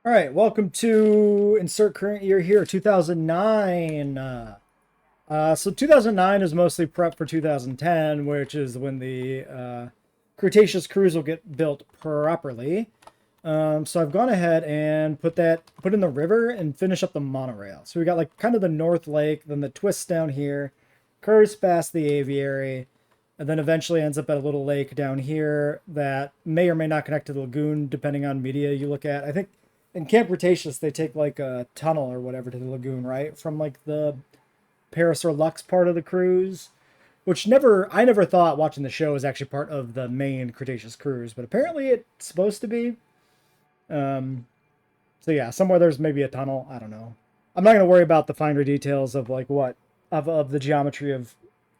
All right, welcome to insert current year here, 2009. So 2009 is mostly prep for 2010, which is when the Cretaceous cruise will get built properly. So I've gone ahead and put in the river and finish up the monorail. So we got like kind of the North Lake, then the twist down here, curves past the aviary, and then eventually ends up at a little lake down here that may or may not connect to the lagoon depending on media you look at. I think in Camp Cretaceous they take like a tunnel or whatever to the lagoon, right? From like the Parasaurolophus part of the cruise, which I never thought watching the show was actually part of the main Cretaceous cruise, but apparently it's supposed to be. Um, so yeah, somewhere there's maybe a tunnel. I don't know. I'm not gonna worry about the finer details of like what of the geometry of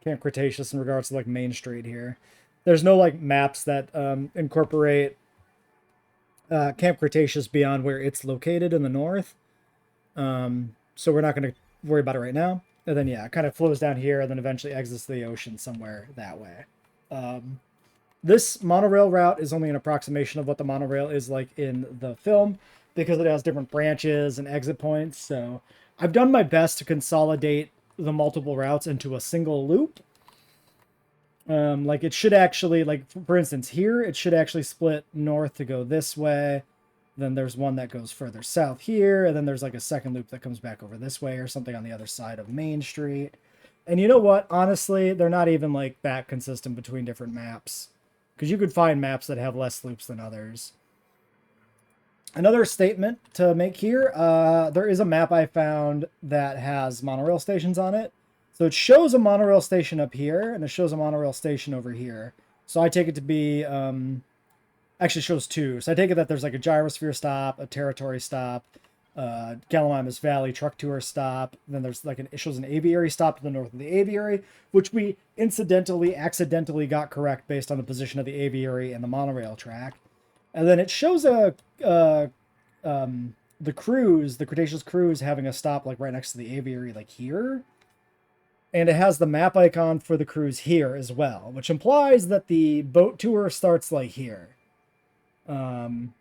Camp Cretaceous in regards to like Main Street here. There's no like maps that incorporate Camp Cretaceous beyond where it's located in the north. So we're not going to worry about it right now. And then yeah, it kind of flows down here and then eventually exits the ocean somewhere that way. Um, this monorail route is only an approximation of what the monorail is like in the film because it has different branches and exit points. So I've done my best to consolidate the multiple routes into a single loop. Like it should actually, like for instance, here it should actually split north to go this way. Then there's one that goes further south here, and then there's like a second loop that comes back over this way or something on the other side of Main Street. And you know what? Honestly, they're not even like that consistent between different maps because you could find maps that have less loops than others. Another statement to make here, there is a map I found that has monorail stations on it. So it shows a monorail station up here, and it shows a monorail station over here. So I take it to be, actually shows two. So I take it that there's like a gyrosphere stop, a territory stop, Gallimimus Valley truck tour stop. Then there's like it shows an aviary stop to the north of the aviary, which we accidentally got correct based on the position of the aviary and the monorail track. And then it shows the cruise, the Cretaceous cruise, having a stop like right next to the aviary, like here. And it has the map icon for the cruise here as well, which implies that the boat tour starts like here. Um,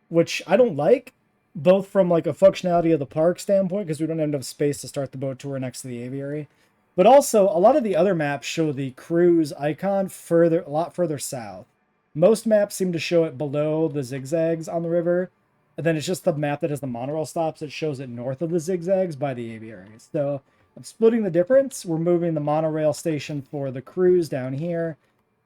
which I don't like, both from like a functionality of the park standpoint, because we don't have enough space to start the boat tour next to the aviary. But also, a lot of the other maps show the cruise icon a lot further south. Most maps seem to show it below the zigzags on the river, and then it's just the map that has the monorail stops that shows it north of the zigzags by the aviaries. So I'm splitting the difference. We're moving the monorail station for the cruise down here,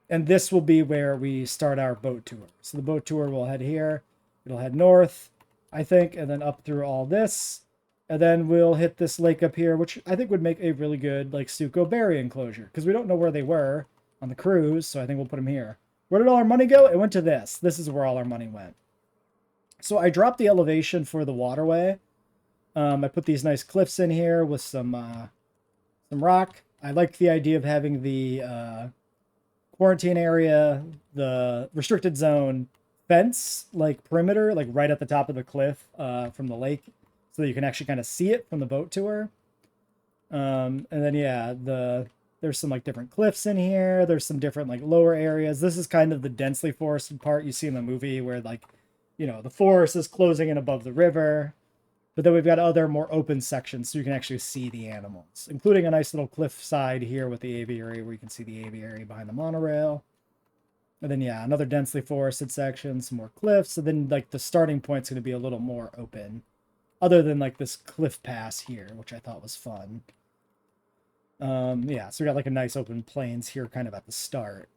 and this will be where we start our boat tour. So the boat tour will head here. It'll head north, I think, and then up through all this. And then we'll hit this lake up here, which I think would make a really good like Suchoberry enclosure, because we don't know where they were on the cruise, so I think we'll put them here. Where did all our money go? It went to this. This is where all our money went. So I dropped the elevation for the waterway. I put these nice cliffs in here with some rock. I like the idea of having the quarantine area, the restricted zone fence, like perimeter, like right at the top of the cliff from the lake, so that you can actually kind of see it from the boat tour. And then yeah, there's some like different cliffs in here. There's some different like lower areas. This is kind of the densely forested part you see in the movie where like, the forest is closing in above the river. But then we've got other more open sections so you can actually see the animals, including a nice little cliff side here with the aviary where you can see the aviary behind the monorail. And then yeah, another densely forested section, some more cliffs. And then like the starting point's going to be a little more open, other than like this cliff pass here, which I thought was fun. Yeah, so we got like a nice open plains here kind of at the start.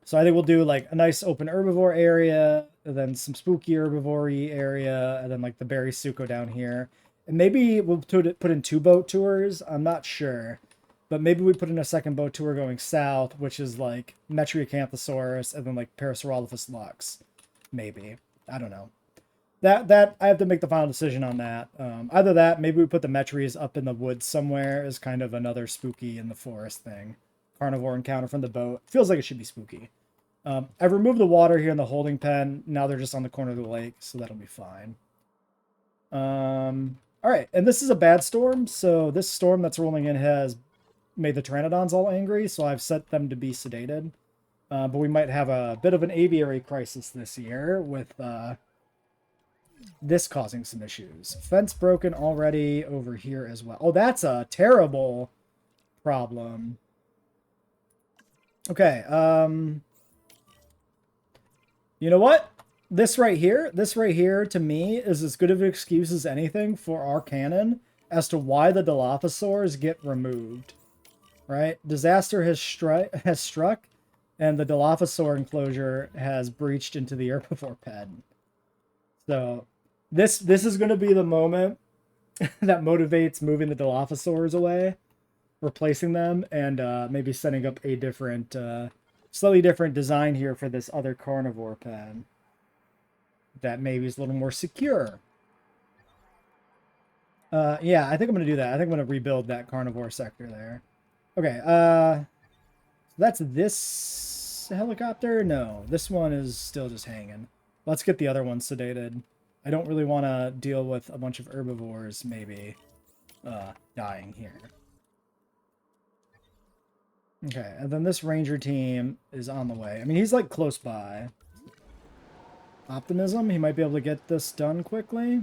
So I think we'll do like a nice open herbivore area, and then some spooky herbivory area, and then like the berry suco down here. And maybe we'll put in two boat tours. I'm not sure. But maybe we put in a second boat tour going south, which is like Metriacanthosaurus and then like Parasaurolophus lux. Maybe. I don't know. That I have to make the final decision on that. Either that, maybe we put the Metries up in the woods somewhere as kind of another spooky in the forest thing. Carnivore encounter from the boat. Feels like it should be spooky. I've removed the water here in the holding pen. Now they're just on the corner of the lake, so that'll be fine. All right, and this is a bad storm. So this storm that's rolling in has made the Pteranodons all angry, so I've set them to be sedated. But we might have a bit of an aviary crisis this year with this causing some issues. Fence broken already over here as well. Oh, that's a terrible problem. Okay, you know what? This right here to me is as good of an excuse as anything for our canon as to why the Dilophosaurs get removed. Right? Disaster has struck, and the Dilophosaur enclosure has breached into the herbivore pen. So this is going to be the moment that motivates moving the Dilophosaurs away, replacing them, and maybe setting up a different, slightly different design here for this other carnivore pen that maybe is a little more secure. Yeah, I think I'm going to do that. I think I'm going to rebuild that carnivore sector there. Okay, that's this helicopter? No, this one is still just hanging. Let's get the other one sedated. I don't really want to deal with a bunch of herbivores maybe dying here. Okay, and then this ranger team is on the way. I mean, he's like close by. Optimism, he might be able to get this done quickly.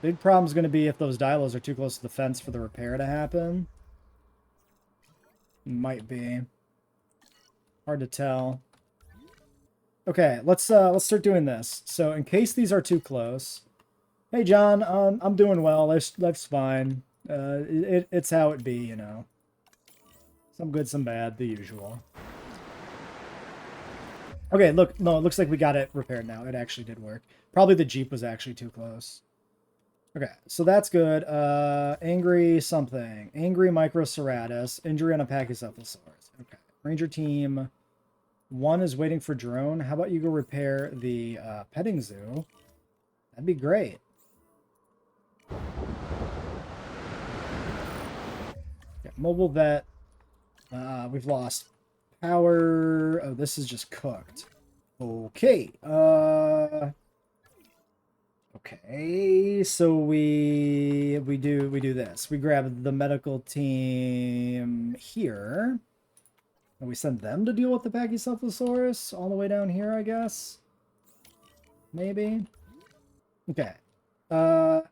Big problem's going to be if those dilos are too close to the fence for the repair to happen. Might be. Hard to tell. Okay, let's start doing this. So in case these are too close. Hey John, I'm doing well. Life's fine. It's how it be, you know. Some good, some bad, the usual. Okay, look, no, it looks like we got it repaired now. It actually did work. Probably the Jeep was actually too close. Okay, so that's good. Angry something. Angry Microceratus. Injury on a Pachycephalosaurus. Okay. Ranger team 1 is waiting for drone. How about you go repair the petting zoo? That'd be great. Okay, mobile vet. We've lost power. Oh, this is just cooked. Okay. Okay, so we do this. We grab the medical team here. And we send them to deal with the Pachycephalosaurus all the way down here, I guess. Maybe. Okay.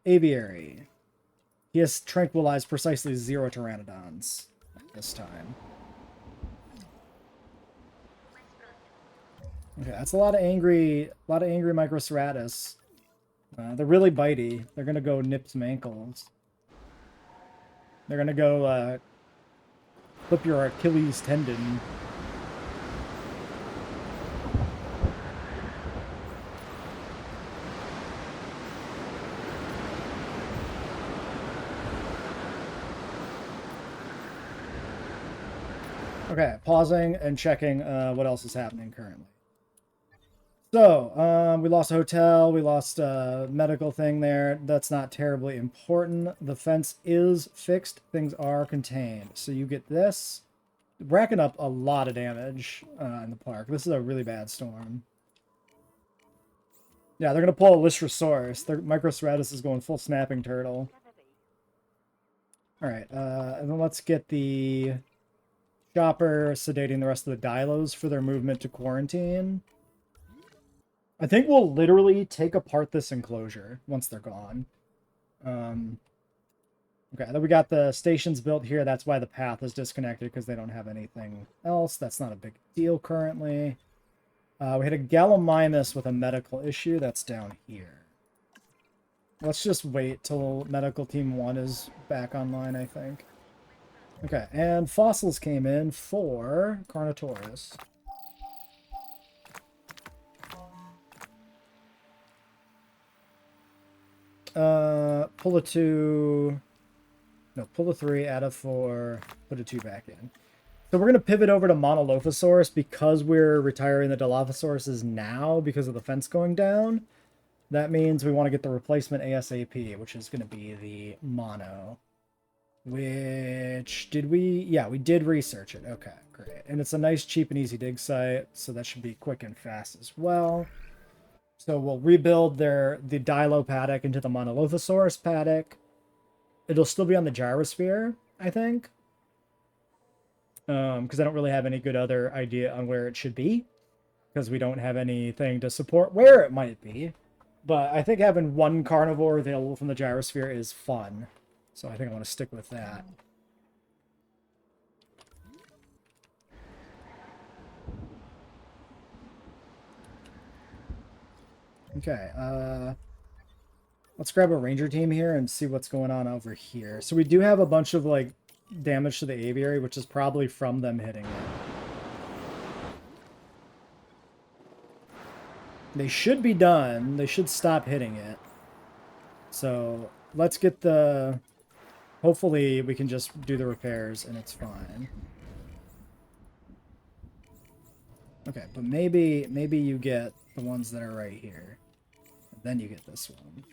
Aviary. He has tranquilized precisely 0 pteranodons this time. Okay, that's a lot of angry Microceratus. They're really bitey. They're gonna go nip some ankles. They're gonna go clip your Achilles tendon. Okay, pausing and checking what else is happening currently. So, we lost a hotel, we lost a medical thing there. That's not terribly important. The fence is fixed. Things are contained. So you get this. Racking up a lot of damage in the park. This is a really bad storm. Yeah, they're going to pull a Lystrosaurus. Their Microceratus is going full snapping turtle. Alright, and then let's get the chopper sedating the rest of the dilos for their movement to quarantine. I think we'll literally take apart this enclosure once they're gone. Okay, then we got the stations built here. That's why the path is disconnected, because they don't have anything else. That's not a big deal currently. We had a Gallimimus with a medical issue. That's down here. Let's just wait till medical team 1 is back online, I think. Okay, and fossils came in for Carnotaurus. Pull a 2. No, pull a 3, add a 4, put a 2 back in. So we're going to pivot over to Monolophosaurus because we're retiring the Dilophosauruses now because of the fence going down. That means we want to get the replacement ASAP, which is going to be the Mono. Which, did we? Yeah, we did research it. Okay, great. And it's a nice, cheap, and easy dig site, so that should be quick and fast as well. So we'll rebuild the Dilo paddock into the Monolophosaurus paddock. It'll still be on the gyrosphere, I think. Because I don't really have any good other idea on where it should be. because we don't have anything to support where it might be. But I think having one carnivore available from the gyrosphere is fun. So I think I want to stick with that. Okay, let's grab a ranger team here and see what's going on over here. So we do have a bunch of, like, damage to the aviary, which is probably from them hitting it. They should be done. They should stop hitting it. So let's get the... Hopefully we can just do the repairs and it's fine. Okay, but maybe you get the ones that are right here. Then you get this one.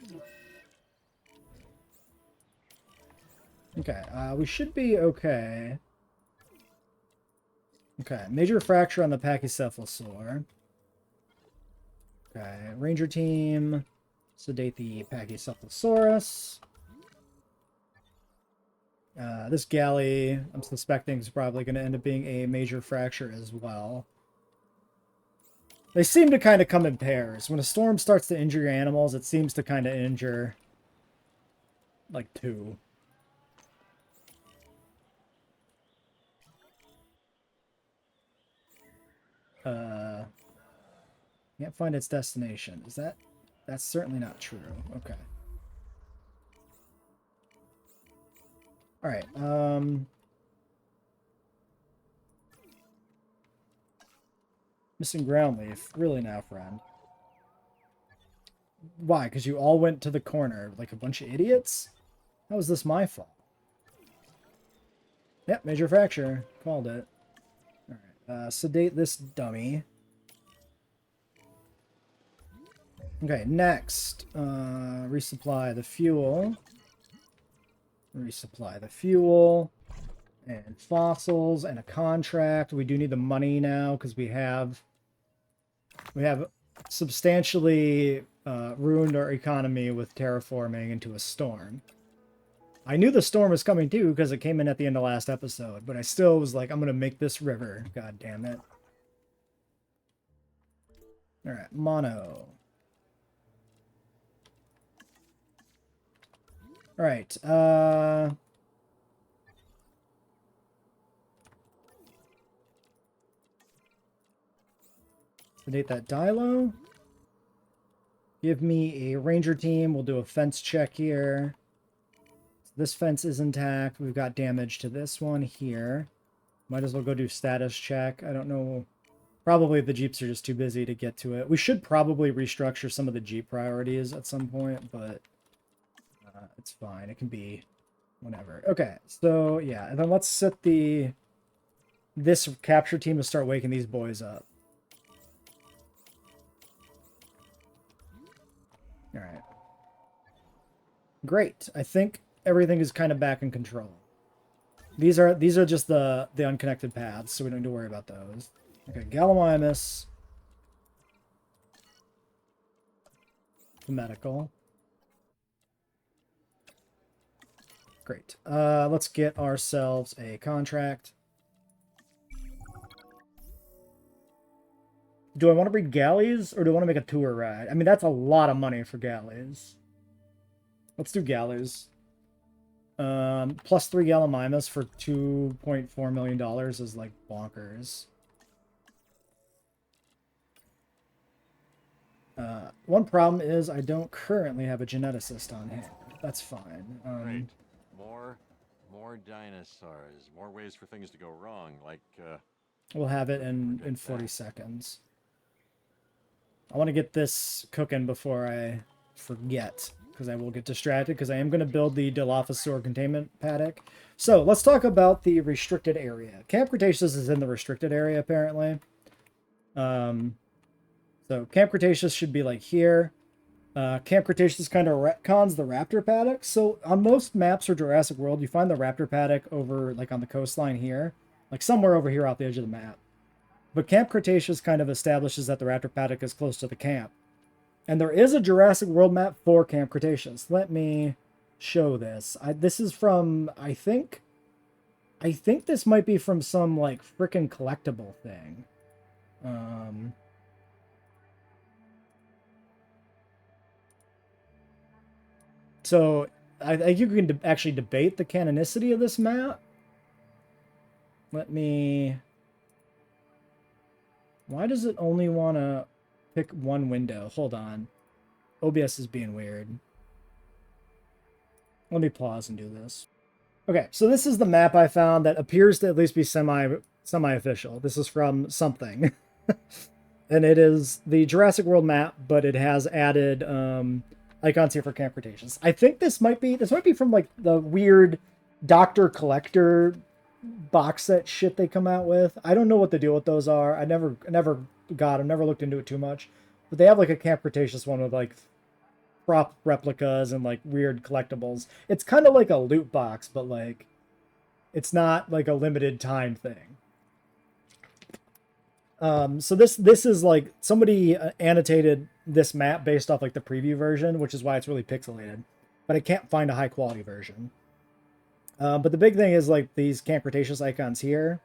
Okay, we should be okay. Okay, major fracture on the Pachycephalosaur. Okay, ranger team, sedate the Pachycephalosaurus. This galley, I'm suspecting, is probably going to end up being a major fracture as well. They seem to kind of come in pairs. When a storm starts to injure your animals, it seems to kind of injure, like, two. Can't find its destination. Is that... That's certainly not true. Okay. Alright, missing ground leaf. Really now, friend. Why? Because you all went to the corner like a bunch of idiots? How is this my fault? Yep, major fracture. Called it. Alright, sedate this dummy. Okay, next. Resupply the fuel. Resupply the fuel. And fossils and a contract. We do need the money now because we have substantially ruined our economy with terraforming into a storm. I knew the storm was coming too because it came in at the end of last episode, but I still was like, I'm gonna make this river. God damn it. Alright, mono. Alright, sedate that Dilo. Give me a ranger team. We'll do a fence check here. This fence is intact. We've got damage to this one here. Might as well go do status check. I don't know. Probably the Jeeps are just too busy to get to it. We should probably restructure some of the Jeep priorities at some point, but it's fine. It can be whenever. Okay, so yeah, and then let's set this capture team to start waking these boys up. Alright. Great. I think everything is kind of back in control. These are just the unconnected paths, so we don't need to worry about those. Okay, Gallimimus. The medical. Great. Let's get ourselves a contract. Do I want to breed galleys, or do I want to make a tour ride? I mean, that's a lot of money for galleys. Let's do galleys. Plus 3 Gallimimus for $2.4 million is, like, bonkers. One problem is I don't currently have a geneticist on hand. That's fine. Right. More dinosaurs. More ways for things to go wrong, like, We'll have it in 40 seconds. I want to get this cooking before I forget, because I will get distracted, because I am going to build the Dilophosaurus containment paddock. So, let's talk about the restricted area. Camp Cretaceous is in the restricted area, apparently. So, Camp Cretaceous should be, like, here. Camp Cretaceous kind of retcons the Raptor paddock. So, on most maps for Jurassic World, you find the Raptor paddock over, like, on the coastline here. Like, somewhere over here off the edge of the map. But Camp Cretaceous kind of establishes that the Raptor paddock is close to the camp. And there is a Jurassic World map for Camp Cretaceous. Let me show this. This is from, I think this might be from some, like, frickin' collectible thing. So I think you can actually debate the canonicity of this map. Let me... Why does it only want to pick one window? Hold on. OBS is being weird. Let me pause and do this. Okay, so this is the map I found that appears to at least be semi-official. This is from something. And it is the Jurassic World map, but it has added icons here for Camp Cretaceous. I think this might be from like the weird Doctor Collector box set shit they come out with. I don't know what the deal with those are. I never got them, never looked into it too much. But they have like a Camp Cretaceous one with like prop replicas and like weird collectibles. It's kind of like a loot box, but like it's not like a limited time thing. So this is like somebody annotated this map based off like the preview version, which is why it's really pixelated, but I can't find a high quality version. But the big thing is like these Camp Cretaceous icons here.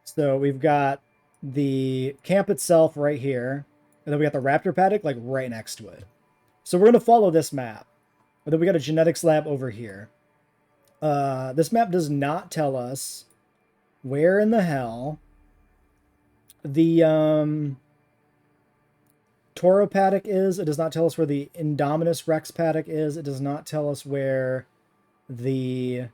So we've got the camp itself right here, and then we got the Raptor Paddock like right next to it. So we're going to follow this map. And then we got a genetics lab over here. This map does not tell us where in the hell the Toro Paddock is. It does not tell us where the Indominus Rex Paddock is. It does not tell us where the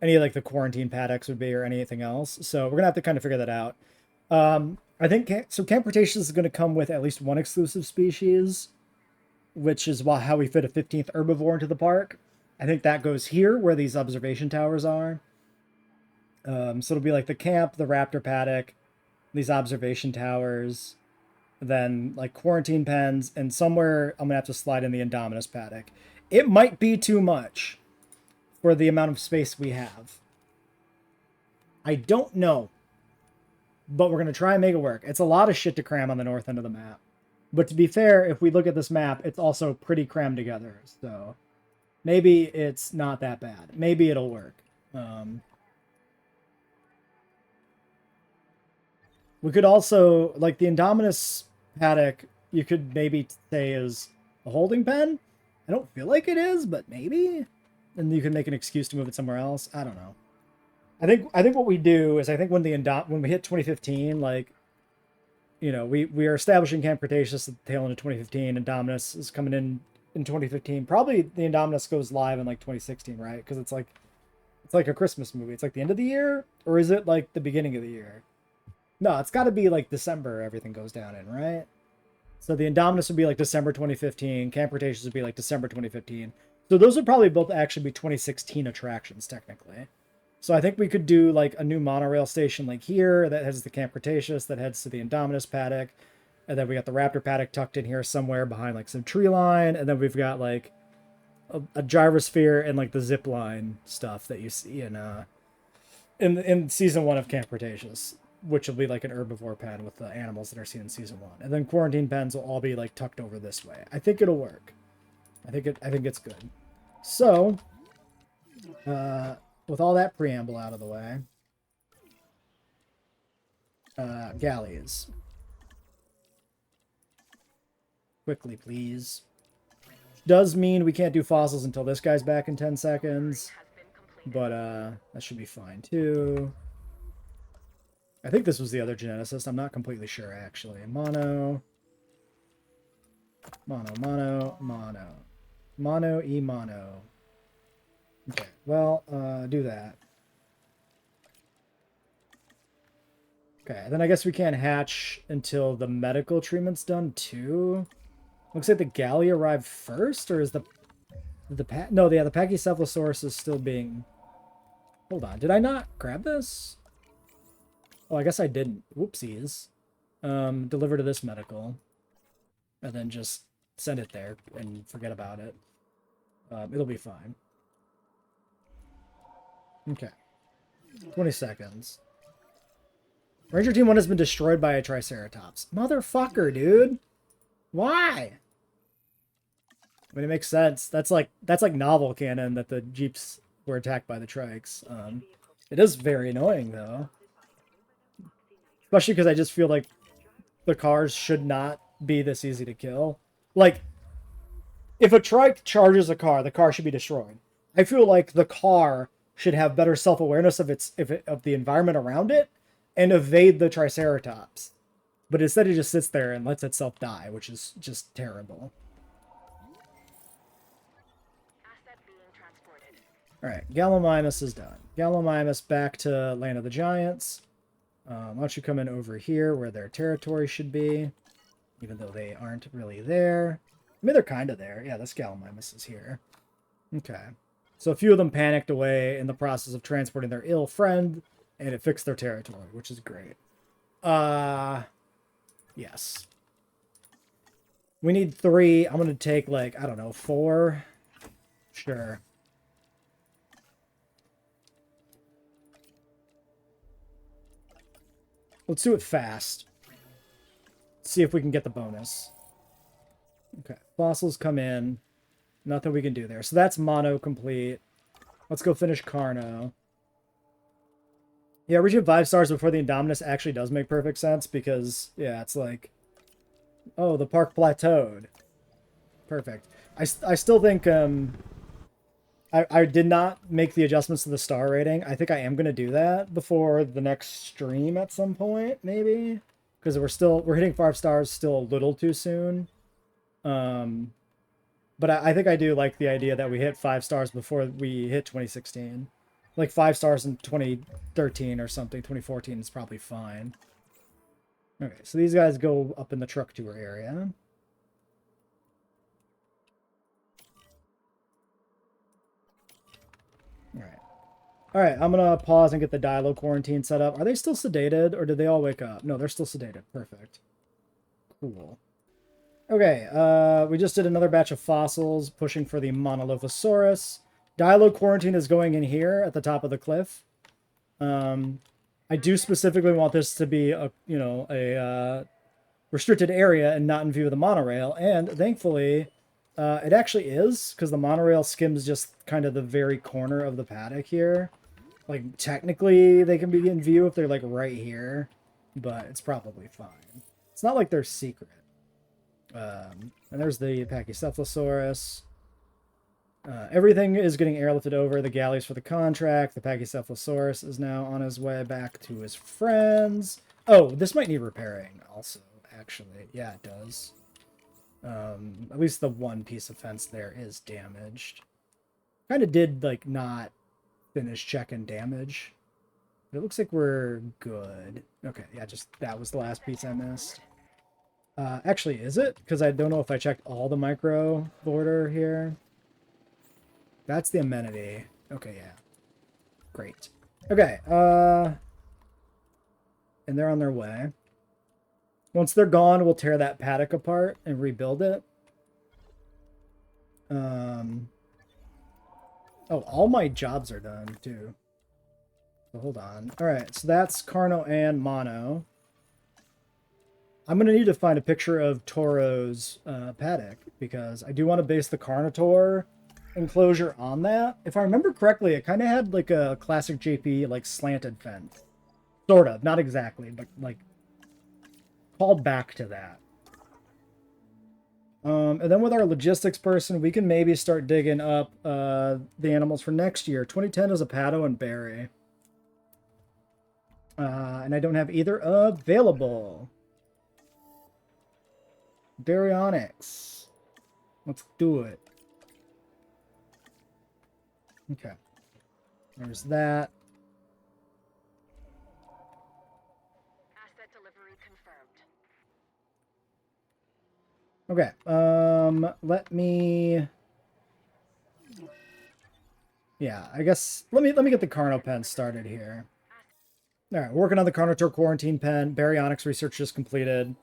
any like the quarantine paddocks would be or anything else. So we're gonna have to kind of figure that out. I think Camp Cretaceous is going to come with at least one exclusive species, which is how we fit a 15th herbivore into the park. I think that goes here where these observation towers are. So it'll be like the camp, the Raptor Paddock, these observation towers, then like quarantine pens, and somewhere I'm gonna have to slide in the Indominus Paddock. It might be too much for the amount of space we have. I don't know, but we're gonna try and make it work. It's a lot of shit to cram on the north end of the map. But to be fair, if we look at this map, it's also pretty crammed together. So maybe it's not that bad. Maybe it'll work. We could also, like the Indominus Paddock, you could maybe say is a holding pen. I don't feel like it is, but maybe. And you can make an excuse to move it somewhere else. I don't know. I think what we do is I think when we hit 2015, like, you know, we are establishing Camp Cretaceous at the tail end of 2015, Indominus is coming in 2015. Probably the Indominus goes live in like 2016, right? Because it's like a Christmas movie. It's like the end of the year, or is it like the beginning of the year? No, it's got to be like December everything goes down in, right? So the Indominus would be like December 2015. Camp Cretaceous would be like December 2015. So those would probably both actually be 2016 attractions, technically. So I think we could do like a new monorail station like here that has the Camp Cretaceous that heads to the Indominus Paddock. And then we got the Raptor Paddock tucked in here somewhere behind like some tree line. And then we've got like a gyrosphere and like the zip line stuff that you see in season 1 of Camp Cretaceous, which will be like an herbivore pen with the animals that are seen in season 1. And then quarantine pens will all be like tucked over this way. I think it'll work. I think it's good. So, with all that preamble out of the way, galleys. Quickly, please. Does mean we can't do fossils until this guy's back in 10 seconds, but that should be fine too. I think this was the other geneticist. I'm not completely sure, actually. Mono, e mono. Okay, well, do that. Okay, then I guess we can't hatch until the medical treatment's done too. Looks like the galley arrived first, or is the Pachycephalosaurus is still being... Hold on, did I not grab this? Oh, I guess I didn't. Whoopsies. Deliver to this medical. And then just send it there and forget about it. It'll be fine. Okay. 20 seconds. Ranger Team 1 has been destroyed by a Triceratops. Motherfucker, dude. Why? I mean, it makes sense. That's like novel canon that the Jeeps were attacked by the Trikes. It is very annoying, though. Especially because I just feel like the cars should not be this easy to kill. Like, if a trike charges a car, the car should be destroyed. I feel like the car should have better self-awareness of of the environment around it and evade the Triceratops. But instead it just sits there and lets itself die, which is just terrible. Alright, Gallimimus is done. Gallimimus back to Land of the Giants. Why don't you come in over here where their territory should be, even though they aren't really there. I mean, they're kind of there. Yeah, this Gallimimus is here. Okay. So a few of them panicked away in the process of transporting their ill friend, and it fixed their territory, which is great. Yes. We need 3. I'm going to take, like, I don't know, 4. Sure. Let's do it fast. See if we can get the bonus. Okay, fossils come in. Nothing we can do there. So that's mono complete. Let's go finish Carno. Yeah, reaching 5 stars before the Indominus actually does make perfect sense because, yeah, it's like, oh, the park plateaued. Perfect. I still think, I did not make the adjustments to the star rating. I think I am going to do that before the next stream at some point, maybe. Because we're hitting 5 stars still a little too soon. But I think I do like the idea that we hit 5 stars before we hit 2016. Like 5 stars in 2013 or something. 2014 is probably fine. Okay, so these guys go up in the truck tour area. Alright, I'm gonna pause and get the Dilo quarantine set up. Are they still sedated, or did they all wake up? No, they're still sedated. Perfect. Cool. Okay, we just did another batch of fossils, pushing for the Monolophosaurus. Dilo quarantine is going in here at the top of the cliff. I do specifically want this to be a restricted area and not in view of the monorail, and thankfully it actually is, because the monorail skims just kind of the very corner of the paddock here. Like, technically they can be in view if they're like right here, but it's probably fine. It's not like they're secret. And there's the Pachycephalosaurus. Everything is getting airlifted over. The galleys for the contract. The Pachycephalosaurus is now on his way back to his friends. Oh, this might need repairing also, actually. Yeah, it does. At least the one piece of fence there is damaged. Kind of did, like, not finish checking damage. But it looks like we're good. Okay, yeah, just that was the last piece I missed. Actually, is it? Because I don't know if I checked all the micro border here. That's the amenity. Okay, yeah. Great. Okay, and they're on their way. Once they're gone, we'll tear that paddock apart and rebuild it. Oh, all my jobs are done, too. So hold on. Alright, so that's Carno and Mono. I'm going to need to find a picture of Toro's paddock, because I do want to base the Carnotaur enclosure on that. If I remember correctly, it kind of had like a classic JP, like, slanted fence. Sort of. Not exactly, but, like, called back to that. And then with our logistics person, we can maybe start digging up the animals for next year. 2010 is a Paddo and Barry. And I don't have either available. Baryonyx. Let's do it. Okay. There's that. Asset delivery confirmed. Okay, let me... Yeah, I guess... Let me get the Carno pen started here. Alright, working on the Carnotaur quarantine pen. Baryonyx research just completed.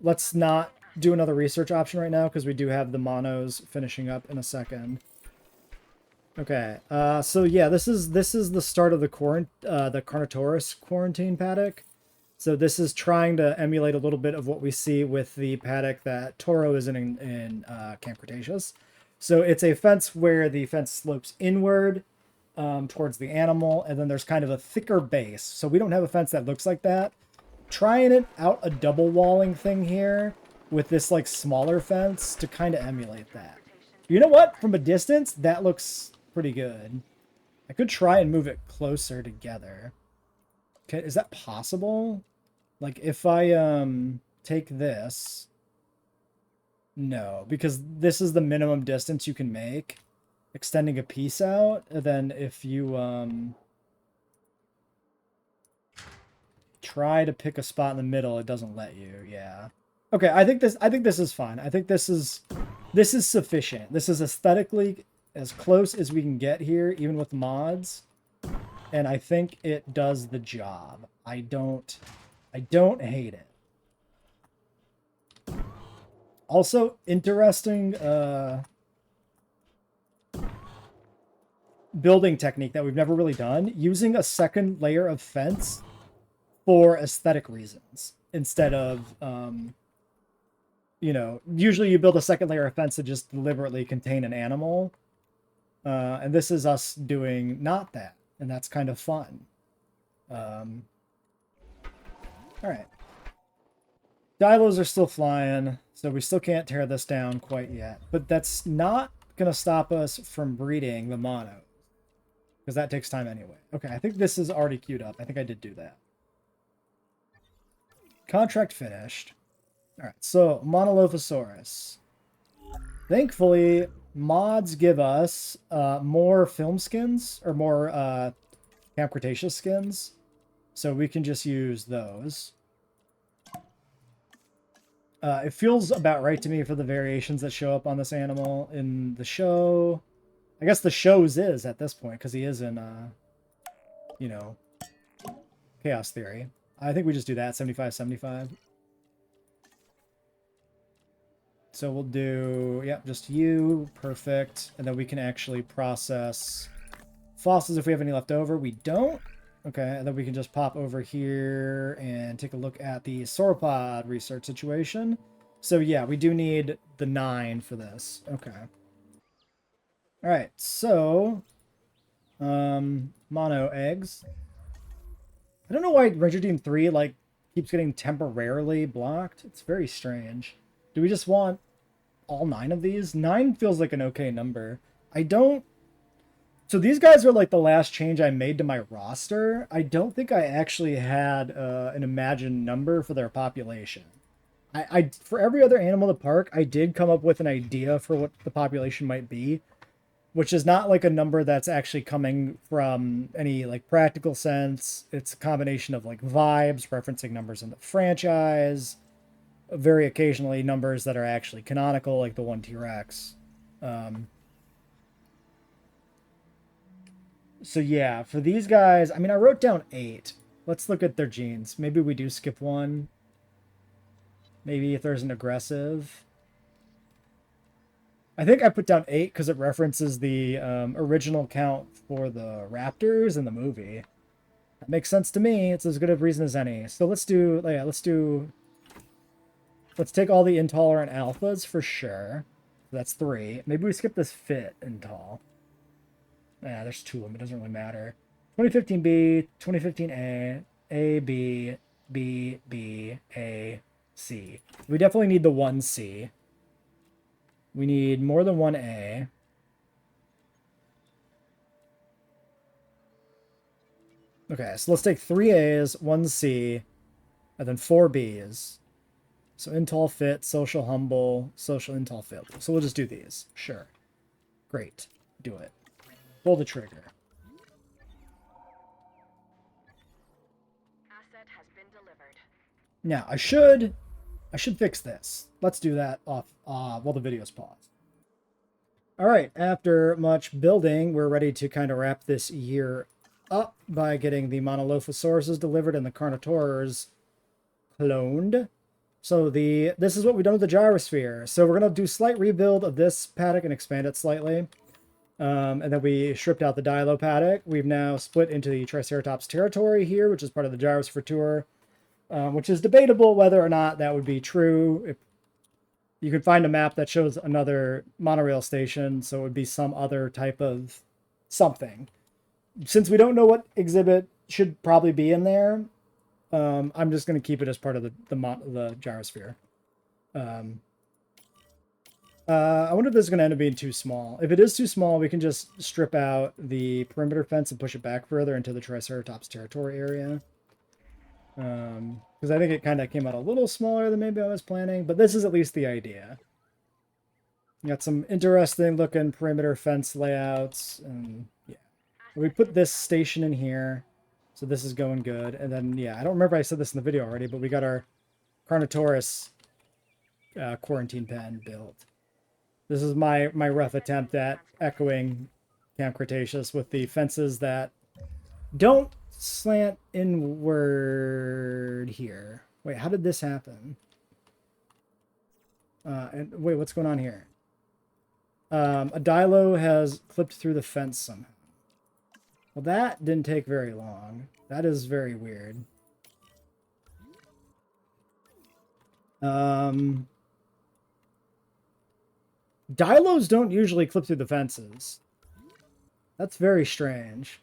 Let's not do another research option right now, because we do have the monos finishing up in a second. Okay, so yeah, this is the start of the Carnotaurus quarantine paddock. So this is trying to emulate a little bit of what we see with the paddock that Toro is in Camp Cretaceous. So it's a fence where the fence slopes inward towards the animal, and then there's kind of a thicker base. So we don't have a fence that looks like that. Trying it out a double walling thing here with this like smaller fence to kind of emulate that. You know what? From a distance, that looks pretty good. I could try and move it closer together. Okay, is that possible? Like if I take this. No, because this is the minimum distance you can make. Extending a piece out, and then if you try to pick a spot in the middle, it doesn't let you. Yeah. Okay, I think this is fine. I think this is sufficient. This is aesthetically as close as we can get here, even with mods. And I think it does the job. I don't hate it. Also, interesting building technique that we've never really done, using a second layer of fence for aesthetic reasons instead of you know, usually you build a second layer of fence to just deliberately contain an animal, and this is us doing not that, and that's kind of fun. All right, dilos are still flying, so we still can't tear this down quite yet, but that's not gonna stop us from breeding the mono, because that takes time anyway. Okay, I think this is already queued up. I think I did do that. Contract finished. All right, so Monolophosaurus. Thankfully, mods give us more film skins, or more Camp Cretaceous skins, so we can just use those. It feels about right to me for the variations that show up on this animal in the show. I guess the show's is at this point, because he is in, you know, Chaos Theory. I think we just do that, 75-75. So we'll do, yep, just you, perfect. And then we can actually process fossils if we have any left over. We don't. Okay, and then we can just pop over here and take a look at the sauropod research situation. So yeah, we do need the 9 for this. Okay. All right, so mono eggs. I don't know why Ranger Team 3 like keeps getting temporarily blocked. It's very strange. Do we just want all 9 of these? 9 feels like an okay number. I don't... So these guys are like the last change I made to my roster. I don't think I actually had an imagined number for their population. I for every other animal in the park, I did come up with an idea for what the population might be, which is not like a number that's actually coming from any like practical sense. It's a combination of like vibes, referencing numbers in the franchise, very occasionally numbers that are actually canonical, like the one T-Rex. So yeah, for these guys, I mean, I wrote down 8. Let's look at their genes. Maybe we do skip one. Maybe if there's an aggressive. I think I put down 8 because it references the original count for the Raptors in the movie. That makes sense to me. It's as good a reason as any. So let's do, yeah, let's take all the intolerant alphas for sure. That's 3. Maybe we skip this fit intol. Yeah, there's 2 of them. It doesn't really matter. 2015B, 2015A, A, B, B, B, A, C. We definitely need the 1C. We need more than 1A. Okay, so let's take 3 A's, 1 C, and then 4 B's. So intol fit, social humble, social intol fit. So we'll just do these. Sure. Great. Do it. Pull the trigger. Asset has been delivered. Now, I should fix this. Let's do that off while the video's paused. All right, after much building, we're ready to kind of wrap this year up by getting the Monolophosaurus delivered and the Carnotaurs cloned. So this is what we've done with the gyrosphere. So we're going to do a slight rebuild of this paddock and expand it slightly. And then we stripped out the Dilo paddock. We've now split into the Triceratops territory here, which is part of the gyrosphere tour, which is debatable whether or not that would be true. If you could find a map that shows another monorail station, so it would be some other type of something. Since we don't know what exhibit should probably be in there, I'm just going to keep it as part of the gyrosphere. Um, I wonder if this is going to end up being too small. If it is too small, we can just strip out the perimeter fence and push it back further into the Triceratops territory area. Because I think it kind of came out a little smaller than maybe I was planning, but this is at least the idea. You got some interesting looking perimeter fence layouts, and yeah. We put this station in here, so this is going good. And then, yeah, I don't remember if I said this in the video already, but we got our Carnotaurus quarantine pen built. This is my rough attempt at echoing Camp Cretaceous with the fences that don't slant inward here. Wait, how did this happen? And wait, what's going on here? A Dilo has clipped through the fence somehow. Well, that didn't take very long. That is very weird. Dilos don't usually clip through the fences. That's very strange.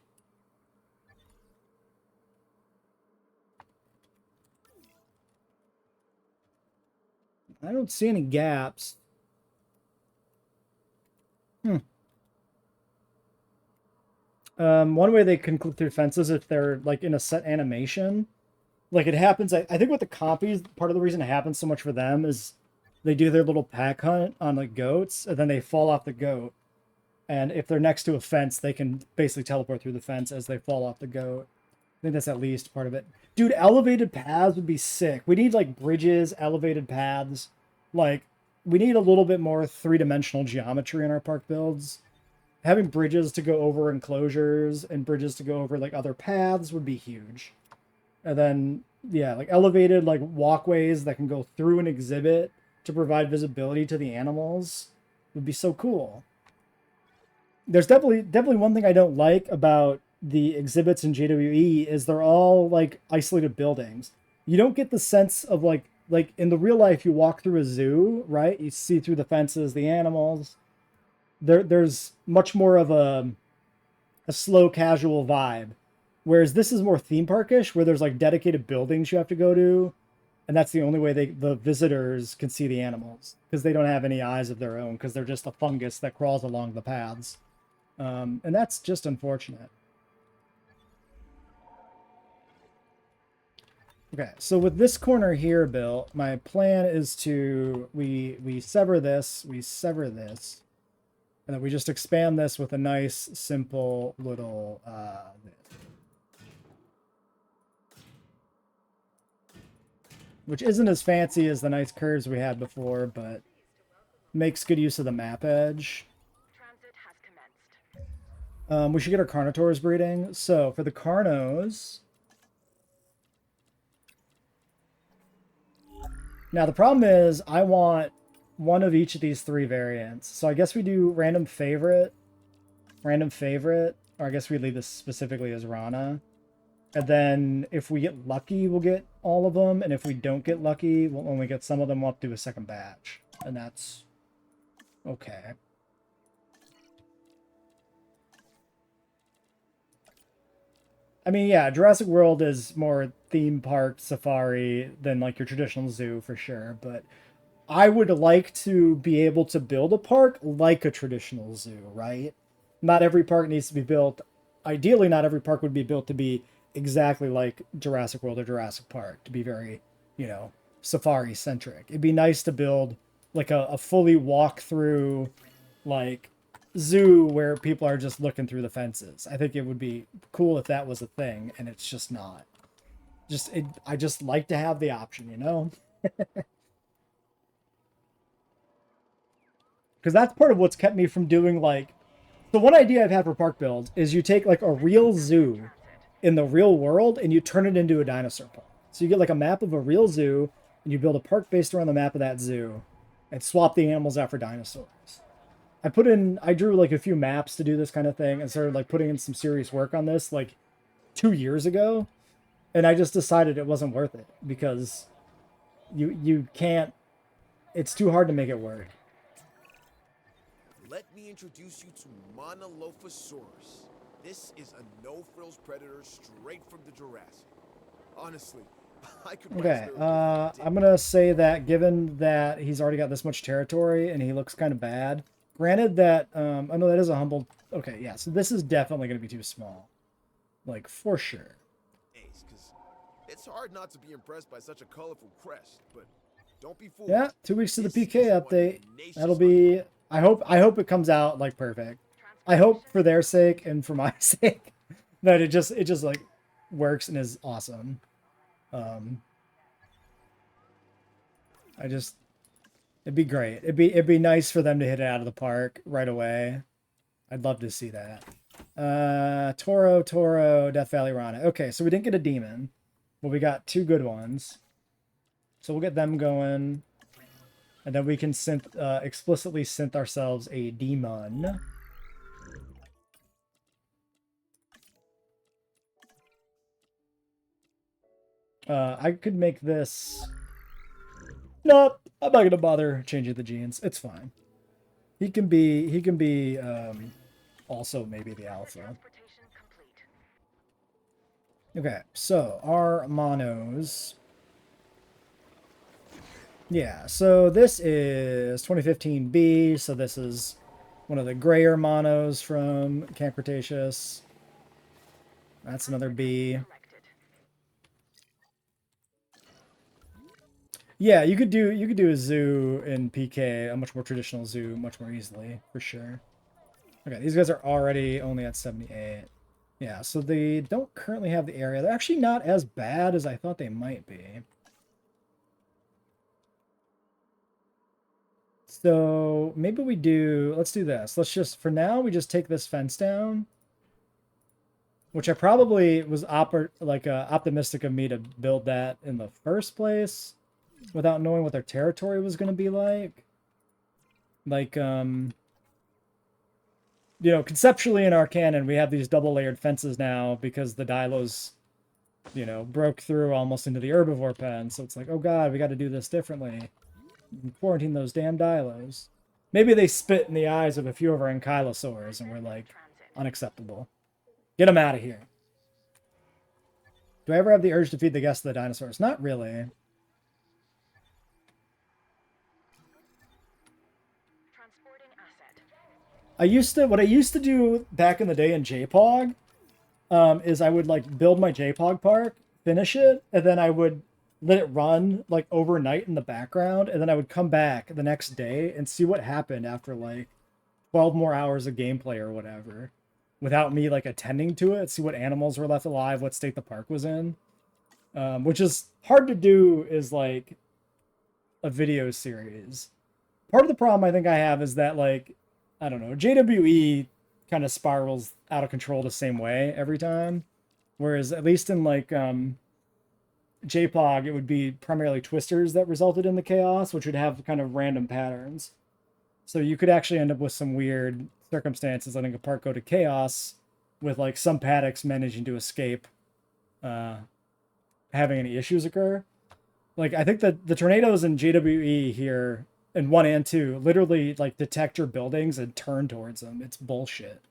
I don't see any gaps. One way they can clip through fences if they're like in a set animation. Like it happens, I think with the compies, part of the reason it happens so much for them is they do their little pack hunt on like goats, and then they fall off the goat. And if they're next to a fence, they can basically teleport through the fence as they fall off the goat. I think that's at least part of it. Dude, elevated paths would be sick. We need like bridges, elevated paths. Like, we need a little bit more three-dimensional geometry in our park builds. Having bridges to go over enclosures and bridges to go over like other paths would be huge. And then, yeah, like elevated like walkways that can go through an exhibit to provide visibility to the animals would be so cool. There's definitely one thing I don't like about the exhibits in JWE is they're all like isolated buildings. You don't get the sense of like in the real life, you walk through a zoo, right? You see through the fences, the animals. There's much more of a slow, casual vibe. Whereas this is more theme parkish, where there's like dedicated buildings you have to go to, and that's the only way the visitors can see the animals, because they don't have any eyes of their own, because they're just a fungus that crawls along the paths. And that's just unfortunate. Okay, so with this corner here built, my plan is to we sever this, and then we just expand this with a nice, simple little which isn't as fancy as the nice curves we had before, but makes good use of the map edge. Transit has commenced. We should get our Carnotaurs breeding. So for the Carnos, now the problem is I want one of each of these three variants. So I guess we do random favorite, or I guess we leave this specifically as Rana. And then if we get lucky, we'll get all of them. And if we don't get lucky, we'll only get some of them. We'll have to do a second batch. And that's okay. I mean, yeah, Jurassic World is more theme park safari than like your traditional zoo for sure. But I would like to be able to build a park like a traditional zoo, right? Not every park needs to be built. Ideally, not every park would be built to be exactly like Jurassic World or Jurassic Park, to be very, safari centric. It'd be nice to build like a fully walk through like zoo where people are just looking through the fences. I think it would be cool if that was a thing, and it's just not. I just like to have the option, because that's part of what's kept me from doing like, the one idea I've had for park builds is you take like a real zoo in the real world and you turn it into a dinosaur park. So you get like a map of a real zoo and you build a park based around the map of that zoo and swap the animals out for dinosaurs. I drew like a few maps to do this kind of thing and started like putting in some serious work on this like 2 years ago. And I just decided it wasn't worth it because you can't, it's too hard to make it work. Let me introduce you to Dilophosaurus. This is a no-frills predator straight from the Jurassic. Honestly, I could Okay, register a I'm gonna say that given that he's already got this much territory and he looks kind of bad, granted that, oh no, that is a humble, okay, yeah, so this is definitely gonna be too small. Like, for sure. Ace, 'cause it's hard not to be impressed by such a colorful crest, but don't be fooled. Yeah, 2 weeks to the This PK is one update. tenacious That'll hunter. be, I hope it comes out, like, perfect. I hope for their sake and for my sake that it just like works and is awesome. It'd be great. It'd be nice for them to hit it out of the park right away. I'd love to see that. Toro, Death Valley Rana. Okay, so we didn't get a demon, but we got 2 good ones. So we'll get them going, and then we can explicitly synth ourselves a demon. I could make this. Nope, I'm not gonna bother changing the genes. It's fine. He can be also maybe the alpha. Transportation complete. Okay, so our monos. Yeah, so this is 2015B, so this is one of the grayer monos from Camp Cretaceous. That's another B. Selected. Yeah, you could do a zoo in PK, a much more traditional zoo, much more easily, for sure. Okay, these guys are already only at 78. Yeah, so they don't currently have the area. They're actually not as bad as I thought they might be. So maybe let's do this. Let's just, for now, we just take this fence down. Which I probably was optimistic of me to build that in the first place without knowing what their territory was going to be like. Like, conceptually in our canon, we have these double-layered fences now because the Dilos, broke through almost into the herbivore pen. So it's like, oh god, we got to do this differently. Quarantine those damn Dilos. Maybe they spit in the eyes of a few of our ankylosaurs and we're like, unacceptable. Get them out of here. Do I ever have the urge to feed the guests of the dinosaurs? Not really. Transporting asset. What I used to do back in the day in JPOG, is I would like build my JPOG park, finish it, and then I would let it run like overnight in the background, and then I would come back the next day and see what happened after like 12 more hours of gameplay or whatever, without me like attending to it, see what animals were left alive, what state the park was in. Which is hard to do is like a video series. Part of the problem I think I have is that like, I don't know, JWE kind of spirals out of control the same way every time. Whereas at least in like JPOG, it would be primarily twisters that resulted in the chaos, which would have kind of random patterns. So you could actually end up with some weird circumstances letting a park go to chaos with like some paddocks managing to escape having any issues occur. Like I think that the tornadoes in JWE here in 1 and 2 literally like detect your buildings and turn towards them. It's bullshit.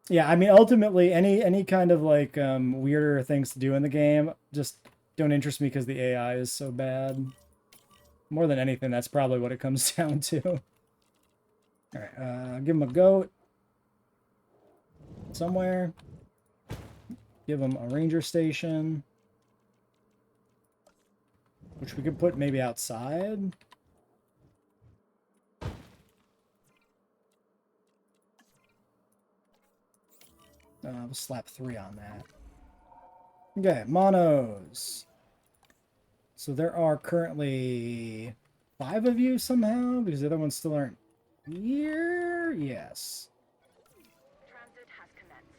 Yeah, I mean ultimately any kind of like weirder things to do in the game just don't interest me because the AI is so bad. More than anything, that's probably what it comes down to. Alright, give him a goat. Somewhere. Give him a ranger station. Which we could put maybe outside. We'll slap 3 on that. Okay, monos. So there are currently 5 of you somehow, because the other ones still aren't here. Yes. Transit has commenced.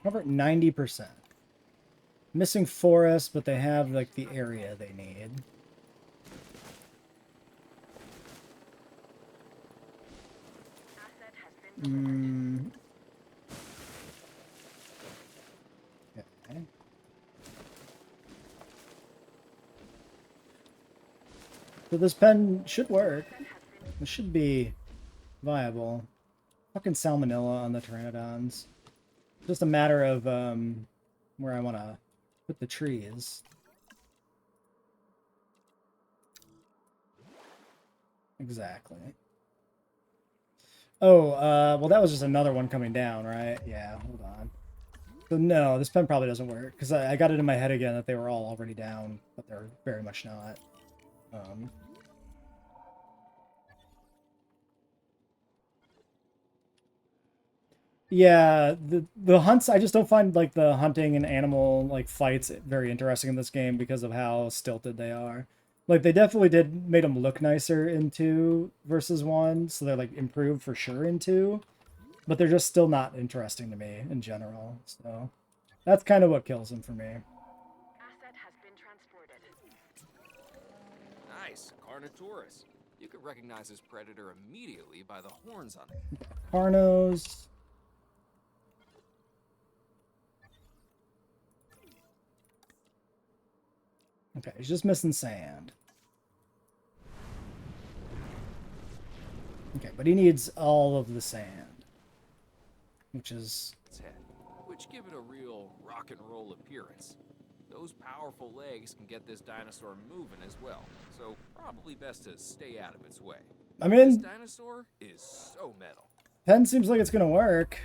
Cover 90%. Missing forest, but they have like the area they need. Asset has been delivered. Okay. So this pen should work. It should be viable. Fucking salmonella on the pteranodons. Just a matter of where I want to put the trees. Exactly. Oh, well, that was just another one coming down, right? Yeah, hold on. So no, this pen probably doesn't work, because I got it in my head again that they were all already down, but they're very much not. Yeah, the hunts, I just don't find, like, the hunting and animal, like, fights very interesting in this game because of how stilted they are. Like, they definitely made them look nicer in 2 versus 1, so they're, like, improved for sure in 2, but they're just still not interesting to me in general, so that's kind of what kills them for me. Asset has been transported. Nice, Carnotaurus. You could recognize this predator immediately by the horns on it. Carnos. Okay, he's just missing sand. Okay, but he needs all of the sand, which is... Its head, which give it a real rock and roll appearance. Those powerful legs can get this dinosaur moving as well, so probably best to stay out of its way. I mean, this dinosaur is so metal. pen seems like it's gonna work.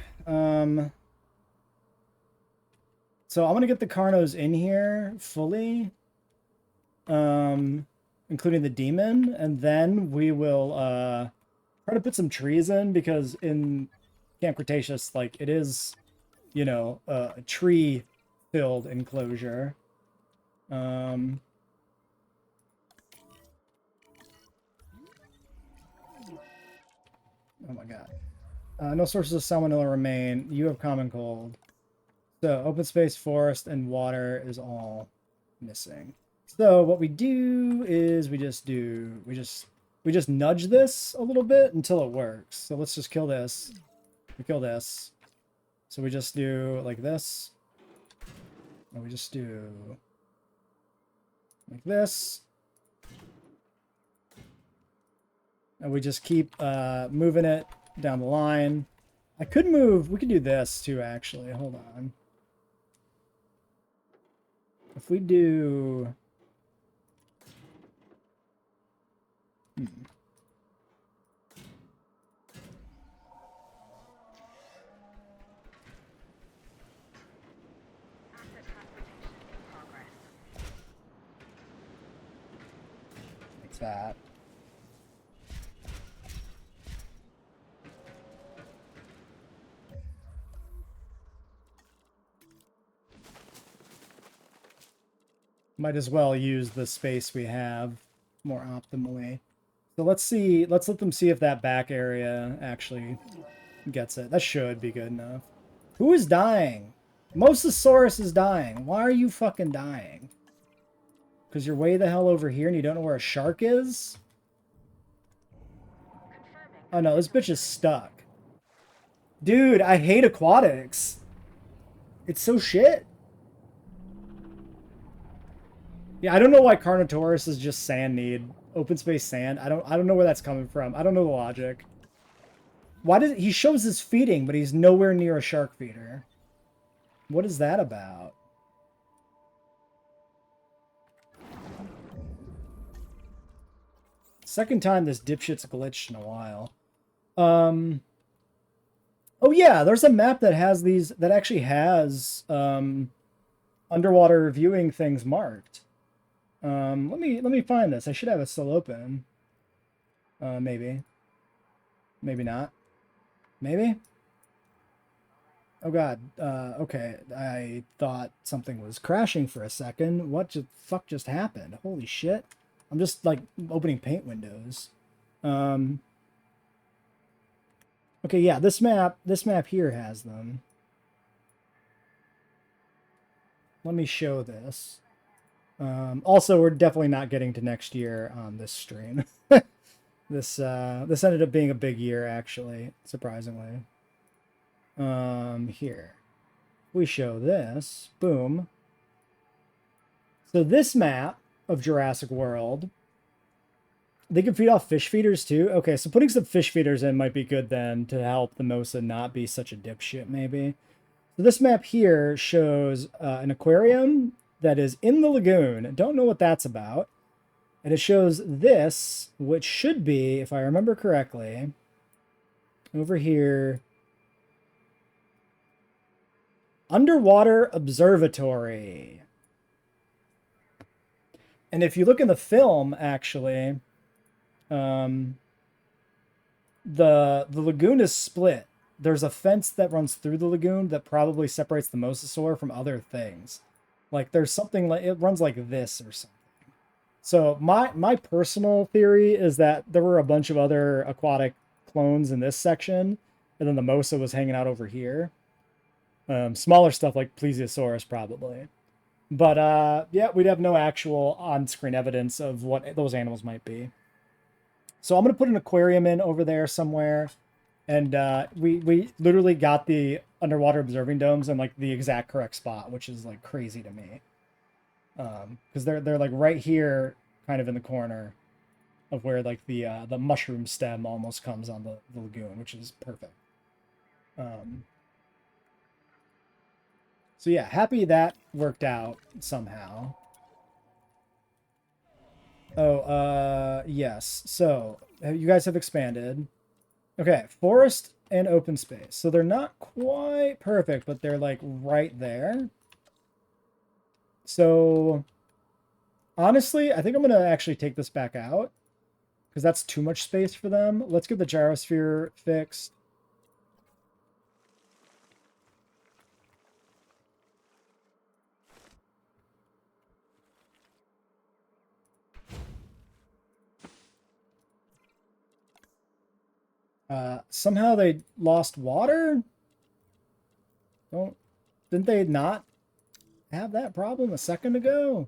So I'm gonna get the Carnos in here fully, including the demon, and then we will try to put some trees in, because in Camp Cretaceous, like, it is, you know, a tree-filled enclosure. Oh my god. No sources of salmonella remain. You have common cold. So open space, forest, and water is all missing. So what we do is we just nudge this a little bit until it works. So let's just kill this. We kill this. So we just do like this. And we just do like this. And we just keep moving it down the line. We could do this too, actually. Hold on. If we do... Asset transportation in progress. Like that. Might as well use the space we have more optimally. So let's let them see if that back area actually gets it. That should be good enough. Who is dying? Mosasaurus is dying. Why are you fucking dying? Because you're way the hell over here and you don't know where a shark is? Oh no, this bitch is stuck. Dude, I hate aquatics. It's so shit. Yeah, I don't know why Carnotaurus is just sand need. Open space sand. I don't know where that's coming from. I don't know the logic. Why does he shows his feeding, but he's nowhere near a shark feeder? What is that about? Second time this dipshit's glitched in a while. Oh yeah, there's a map that has these, that actually has underwater viewing things marked. Let me find this. I should have it still open. Maybe. Maybe not. Maybe? Oh god. Okay. I thought something was crashing for a second. What the fuck just happened? Holy shit. I'm just, like, opening paint windows. Okay, yeah, this map here has them. Let me show this. Also, we're definitely not getting to next year on this stream. This ended up being a big year, actually, surprisingly. Here. We show this. Boom. So this map of Jurassic World They can feed off fish feeders too? Okay, so putting some fish feeders in might be good then to help the Mosa not be such a dipshit, maybe. So this map here shows an aquarium that is in the lagoon. Don't know what that's about. And it shows this, which should be, if I remember correctly, over here, underwater observatory. And if you look in the film, actually, the lagoon is split. There's a fence that runs through the lagoon that probably separates the mosasaur from other things. Like there's something like it runs like this or something. So my personal theory is that there were a bunch of other aquatic clones in this section, and then the Mosa was hanging out over here. Smaller stuff like Plesiosaurus probably. But yeah, we'd have no actual on-screen evidence of what those animals might be. So I'm going to put an aquarium in over there somewhere. And we literally got the underwater observing domes in like the exact correct spot, which is like crazy to me. Because they're like right here, kind of in the corner of where like the mushroom stem almost comes on the lagoon, which is perfect. So yeah, happy that worked out somehow. Oh, yes. So you guys have expanded. Okay, forest and open space. So they're not quite perfect, but they're like right there. So honestly, I think I'm going to actually take this back out because that's too much space for them. Let's get the gyrosphere fixed. Somehow they lost water? Didn't they not have that problem a second ago?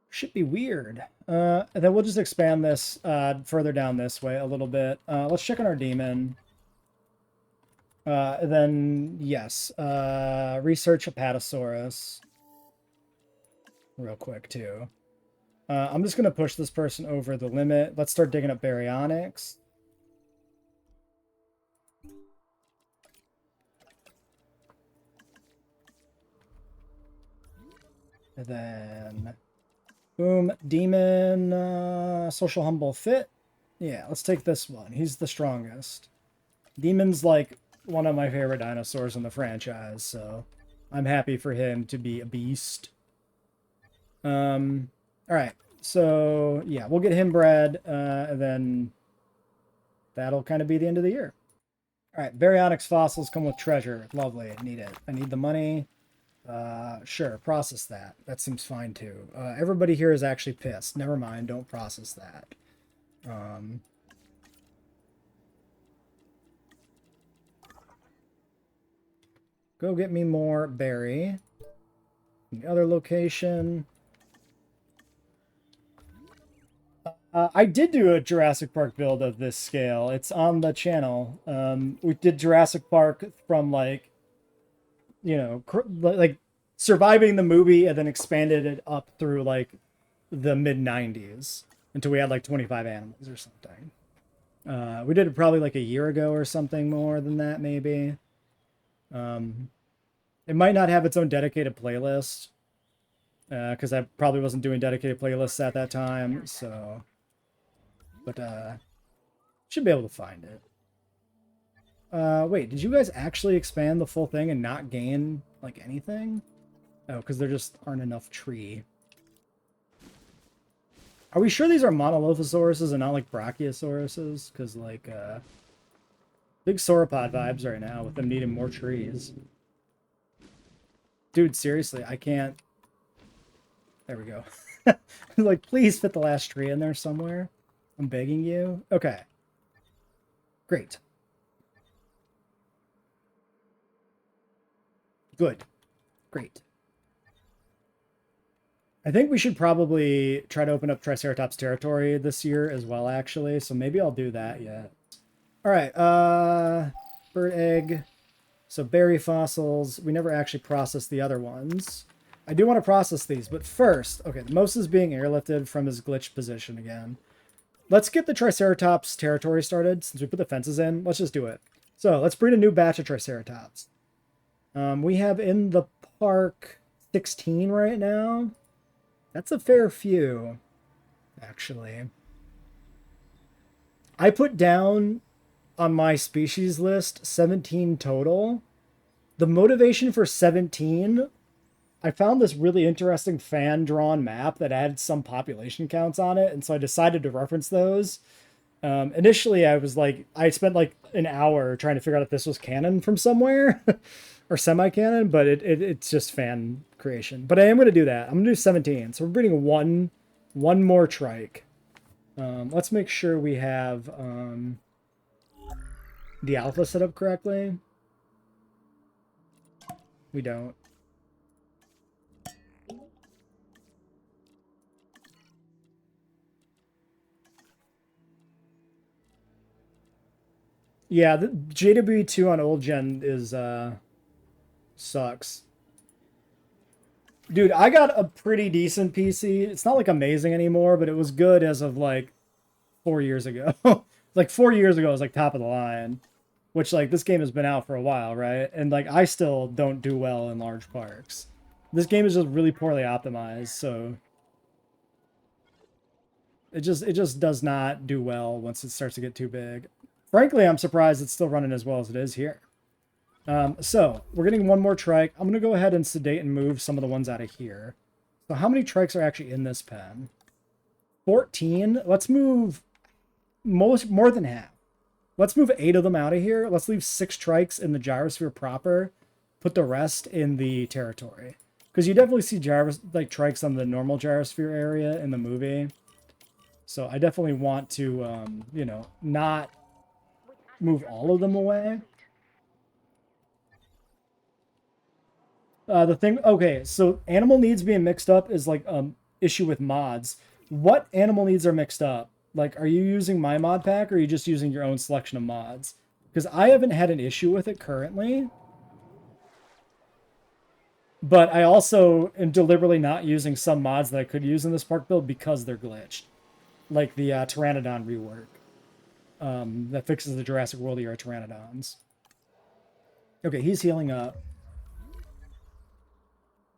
Should be weird. And then we'll just expand this further down this way a little bit. Let's check on our demon. Then, yes, research Apatosaurus real quick, too. I'm just going to push this person over the limit. Let's start digging up Baryonyx. And then, boom, demon, social humble fit. Yeah, let's take this one. He's the strongest. Demon's like one of my favorite dinosaurs in the franchise, so I'm happy for him to be a beast. All right, so yeah, we'll get him bred, and then that'll kind of be the end of the year. All right, Baryonyx fossils come with treasure. Lovely, need it. I need the money. Sure, process that. That seems fine too. Everybody here is actually pissed. Never mind, don't process that. Go get me more berry. The other location. I did do a Jurassic Park build of this scale. It's on the channel. We did Jurassic Park from like, you know, like surviving the movie and then expanded it up through like the mid-90s until we had like 25 animals or something. We did it probably like a year ago or something more than that, maybe. It might not have its own dedicated playlist because I probably wasn't doing dedicated playlists at that time, so... But, should be able to find it. Wait, did you guys actually expand the full thing and not gain, like, anything? Oh, because there just aren't enough tree. Are we sure these are Monolophosauruses and not, like, Brachiosauruses? Because, like, big sauropod vibes right now with them needing more trees. Dude, seriously, I can't... There we go. Like, please fit the last tree in there somewhere. I'm begging you. Okay. Great. Good. Great. I think we should probably try to open up Triceratops territory this year as well, actually. So maybe I'll do that yet. All right. Bird egg. So berry fossils. We never actually processed the other ones. I do want to process these, but first, okay, the Mos is being airlifted from his glitched position again. Let's get the Triceratops territory started since we put the fences in. Let's just do it. So let's breed a new batch of Triceratops. We have in the park 16 right now. That's a fair few, actually. I put down on my species list 17 total. The motivation for 17, I found this really interesting fan-drawn map that had some population counts on it, and so I decided to reference those. Initially, I spent like an hour trying to figure out if this was canon from somewhere, or semi-canon, but it's just fan creation. But I am going to do that. I'm going to do 17, so we're breeding one more trike. Let's make sure we have the alpha set up correctly. We don't. Yeah, the JWE2 on old gen is sucks. Dude, I got a pretty decent PC. It's not like amazing anymore, but it was good as of like 4 years ago. Like 4 years ago, it was like top of the line. Which, like, this game has been out for a while, right? And, like, I still don't do well in large parks. This game is just really poorly optimized, so... It just does not do well once it starts to get too big. Frankly, I'm surprised it's still running as well as it is here. So, we're getting one more trike. I'm going to go ahead and sedate and move some of the ones out of here. So, how many trikes are actually in this pen? 14? Let's move more than half. Let's move 8 of them out of here. Let's leave 6 trikes in the gyrosphere proper. Put the rest in the territory. Because you definitely see trikes on the normal gyrosphere area in the movie. So I definitely want to, you know, not move all of them away. Okay, so animal needs being mixed up is like issue with mods. What animal needs are mixed up? Like, are you using my mod pack, or are you just using your own selection of mods? Because I haven't had an issue with it currently. But I also am deliberately not using some mods that I could use in this park build because they're glitched. Like the Pteranodon rework. That fixes the Jurassic World era Pteranodons. Okay, he's healing up.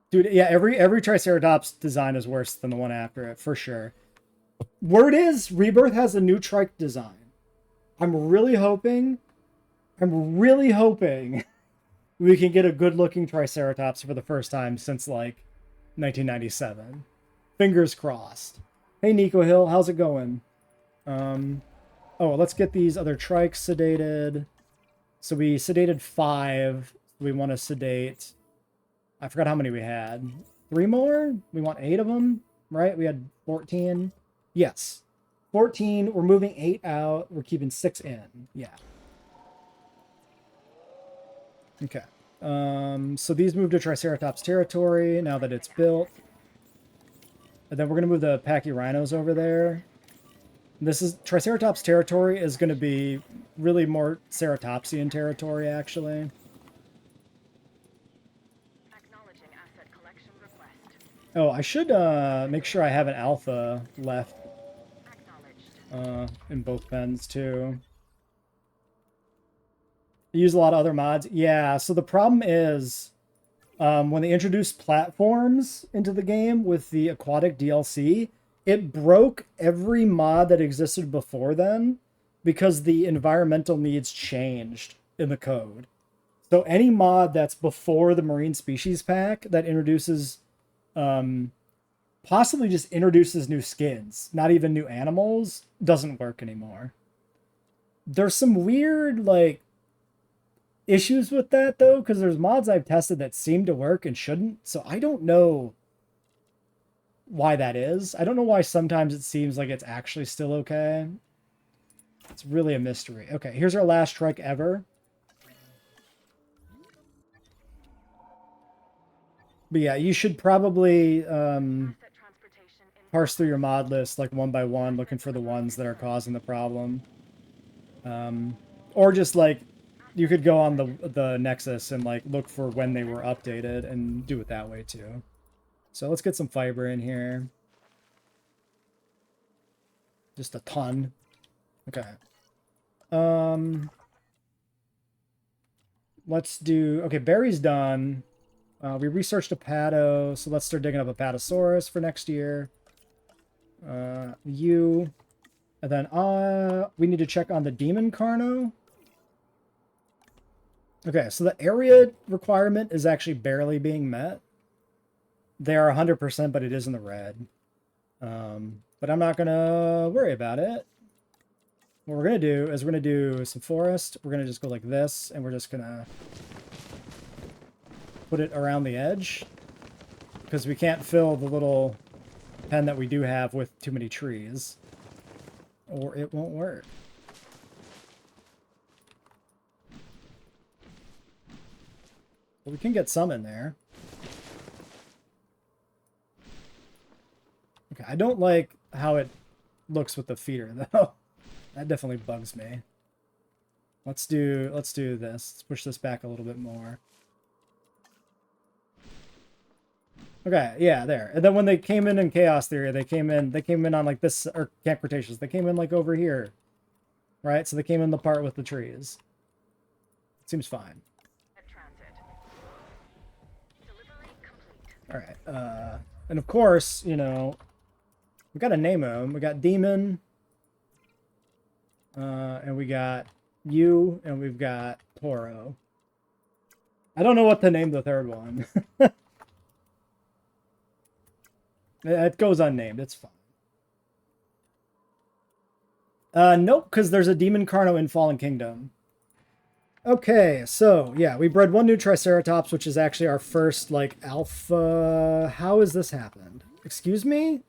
Dude, yeah, every Triceratops design is worse than the one after it, for sure. Word is, Rebirth has a new trike design. I'm really hoping we can get a good-looking Triceratops for the first time since, like, 1997. Fingers crossed. Hey, Nico Hill, how's it going? Oh, let's get these other trikes sedated. So we sedated 5. We want to sedate... I forgot how many we had. 3 more? We want 8 of them, right? We had 14. Yes. 14. We're moving 8 out. We're keeping 6 in. Yeah. Okay. So these move to Triceratops territory now that it's built. And then we're going to move the Pachyrhinos over there. This is... Triceratops territory is going to be really more Ceratopsian territory, actually. Oh, I should make sure I have an alpha left in both pens, too. I use a lot of other mods. Yeah, so the problem is when they introduced platforms into the game with the Aquatic DLC, it broke every mod that existed before then because the environmental needs changed in the code. So any mod that's before the Marine Species Pack that introduces... possibly just introduces new skins, not even new animals, doesn't work anymore. There's some weird, like, issues with that, though, because there's mods I've tested that seem to work and shouldn't, so I don't know why that is. I don't know why sometimes it seems like it's actually still okay. It's really a mystery. Okay, here's our last trike ever. But yeah, you should probably parse through your mod list like one by one, looking for the ones that are causing the problem. Or just like, you could go on the Nexus and like look for when they were updated and do it that way too. So let's get some fiber in here. Just a ton. Okay. Let's do... Okay, Barry's done. We researched a Pado, so let's start digging up a Patasaurus for next year. You... And then we need to check on the Demon Carno. Okay, so the area requirement is actually barely being met. They are 100%, but it is in the red. But I'm not going to worry about it. What we're going to do is we're going to do some forest. We're going to just go like this, and we're just going to put it around the edge. Because we can't fill the little pen that we do have with too many trees. Or it won't work. But we can get some in there. Okay, I don't like how it looks with the feeder, though. That definitely bugs me. Let's do this. Let's push this back a little bit more. Okay, yeah, there. And then when they came in Chaos Theory, they came in on like this, or Camp Cretaceous. They came in like over here, right? So they came in the part with the trees. Seems fine. All right. And of course, you know, we got to name them. We got Demon, and we got you, and we've got Toro. I don't know what to name the third one. It goes unnamed. It's fine. Nope, because there's a Demon Carno in Fallen Kingdom. Okay, so, yeah, we bred one new Triceratops, which is actually our first, like, alpha... How has this happened? Excuse me?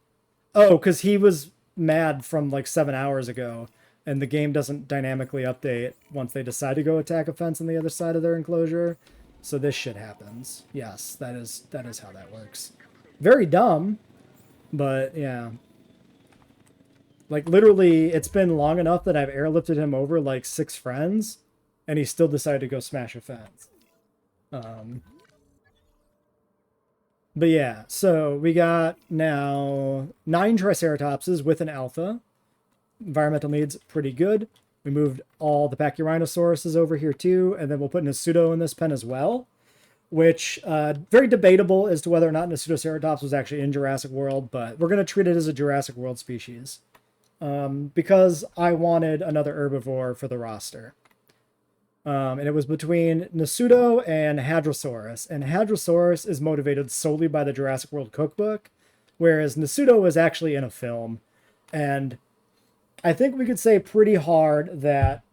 Oh, because he was mad from, like, 7 hours ago, and the game doesn't dynamically update once they decide to go attack a fence on the other side of their enclosure. So this shit happens. Yes, that is how that works. Very dumb. But, yeah. Like, literally, it's been long enough that I've airlifted him over, like, 6 friends, and he still decided to go smash a fence. But, yeah, so we got now 9 Triceratopses with an alpha. Environmental needs, pretty good. We moved all the Pachyrhinosauruses over here, too, and then we'll put Nasudo in this pen as well. Which, very debatable as to whether or not Nasutoceratops was actually in Jurassic World, but we're going to treat it as a Jurassic World species. Because I wanted another herbivore for the roster. And it was between Nasudo and Hadrosaurus, and Hadrosaurus is motivated solely by the Jurassic World cookbook, whereas Nasudo is actually in a film. And I think we could say pretty hard that,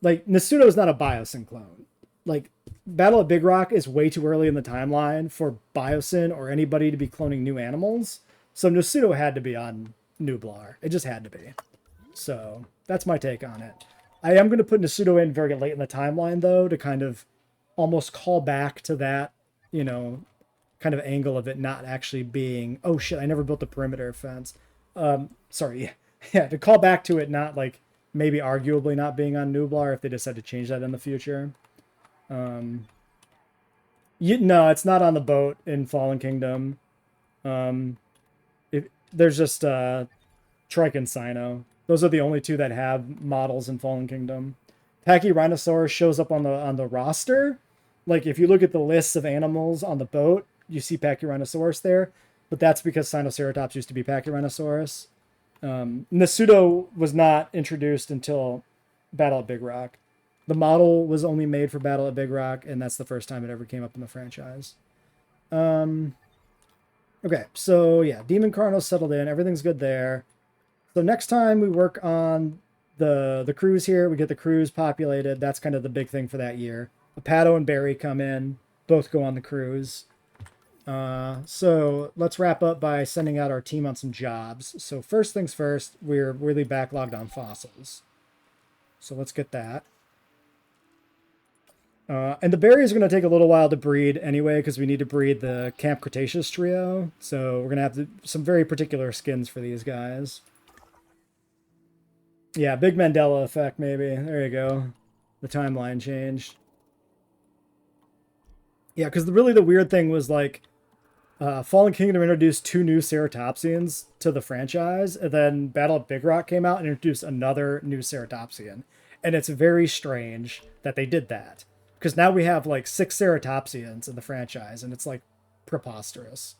like, Nasudo is not a Biosyn clone. Like, Battle at Big Rock is way too early in the timeline for Biosyn or anybody to be cloning new animals. So Nasudo had to be on Nublar. It just had to be. So that's my take on it. I am going to put Nasudo in very late in the timeline, though, to kind of almost call back to that, you know, kind of angle of it not actually being, oh shit, I never built the perimeter fence. Sorry. Yeah, to call back to it not, like, maybe arguably not being on Nublar if they decide to change that in the future. No, it's not on the boat in Fallen Kingdom. There's just Trike and Sino. Those are the only two that have models in Fallen Kingdom. Pachyrhinosaurus shows up on the roster. Like, if you look at the lists of animals on the boat, you see Pachyrhinosaurus there, but that's because Sinoceratops used to be Pachyrhinosaurus. Nasudo was not introduced until Battle at Big Rock. The model was only made for Battle at Big Rock, and that's the first time it ever came up in the franchise. Okay, so yeah, Demon Carno settled in. Everything's good there. So next time we work on the cruise here, we get the cruise populated. That's kind of the big thing for that year. Paddock and Barry come in. Both go on the cruise. So let's wrap up by sending out our team on some jobs. So first things first, we're really backlogged on fossils. So let's get that. And the berries are going to take a little while to breed anyway, because we need to breed the Camp Cretaceous trio. So we're going to have some very particular skins for these guys. Yeah, big Mandela effect, maybe. There you go. The timeline changed. Yeah, because really the weird thing was, like, Fallen Kingdom introduced 2 new ceratopsians to the franchise, and then Battle at Big Rock came out and introduced another new ceratopsian. And it's very strange that they did that, because now we have like 6 ceratopsians in the franchise, and it's like preposterous.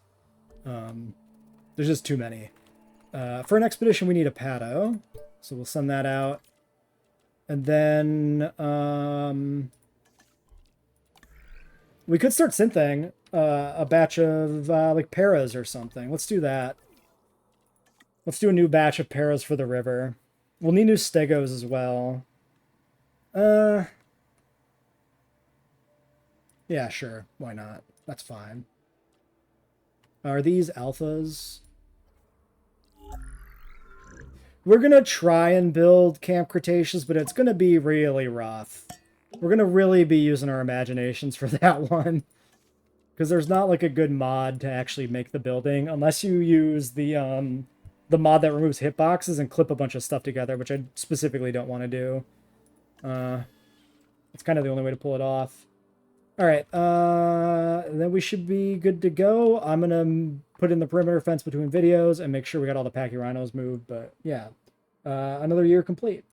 There's just too many. For an expedition, we need a Paddock, so we'll send that out. And then we could start synthing a batch of like paras or something. Let's do that. Let's do a new batch of paras for the river. We'll need new stegos as well. Yeah, sure. Why not? That's fine. Are these alphas? We're going to try and build Camp Cretaceous, but it's going to be really rough. We're going to really be using our imaginations for that one. Because there's not like a good mod to actually make the building, unless you use the mod that removes hitboxes and clip a bunch of stuff together, which I specifically don't want to do. It's kind of the only way to pull it off. Alright, then we should be good to go. I'm going to put in the perimeter fence between videos and make sure we got all the Pachyrhinos moved, but yeah. Another year complete.